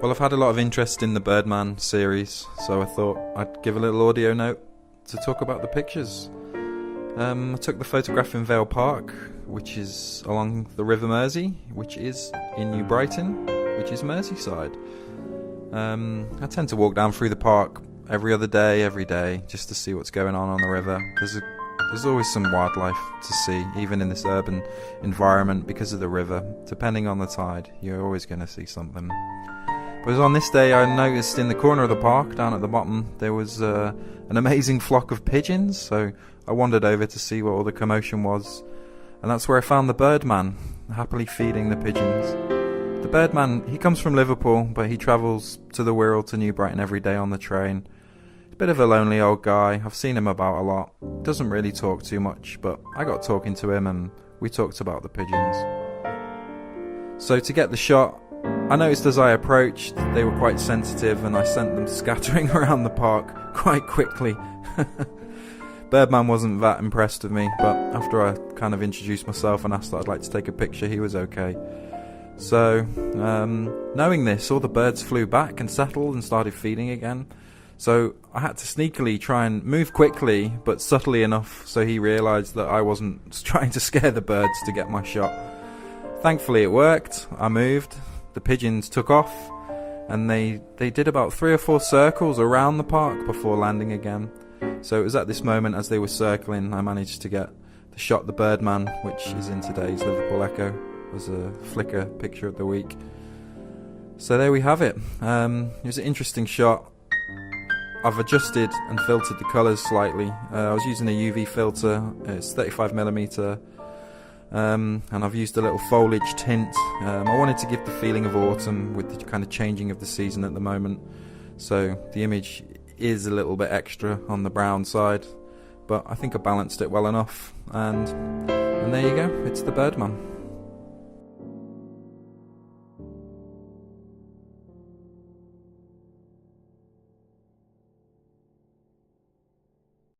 Well, I've had a lot of interest in the Birdman series, so I thought I'd give a little audio note to talk about the pictures. I took the photograph in Vale Park, which is along the River Mersey, which is in New Brighton, which is Merseyside. I tend to walk down through the park every day, just to see what's going on the river. There's always some wildlife to see, even in this urban environment, because of the river. Depending on the tide, you're always going to see something. But on this day, I noticed in the corner of the park, down at the bottom, there was an amazing flock of pigeons, so I wandered over to see what all the commotion was, and that's where I found the Birdman, happily feeding the pigeons. The Birdman, he comes from Liverpool, but he travels to the Wirral to New Brighton every day on the train. He's a bit of a lonely old guy. I've seen him about a lot. Doesn't really talk too much, but I got talking to him and we talked about the pigeons. So to get the shot, I noticed as I approached, they were quite sensitive and I sent them scattering around the park quite quickly. Birdman wasn't that impressed with me, but after I kind of introduced myself and asked that I'd like to take a picture, he was okay. So, knowing this, all the birds flew back and settled and started feeding again. So I had to sneakily try and move quickly, but subtly enough so he realised that I wasn't trying to scare the birds to get my shot. Thankfully it worked. I moved, the pigeons took off, and they did about 3 or 4 circles around the park before landing again. So it was at this moment, as they were circling, I managed to get the shot the Birdman, which is in today's Liverpool Echo, as a Flickr picture of the week. So there we have it. It was an interesting shot. I've adjusted and filtered the colours slightly. I was using a UV filter, it's 35mm, and I've used a little foliage tint. I wanted to give the feeling of autumn with the kind of changing of the season at the moment. So the image is a little bit extra on the brown side, but I think I balanced it well enough. And there you go, it's the Birdman.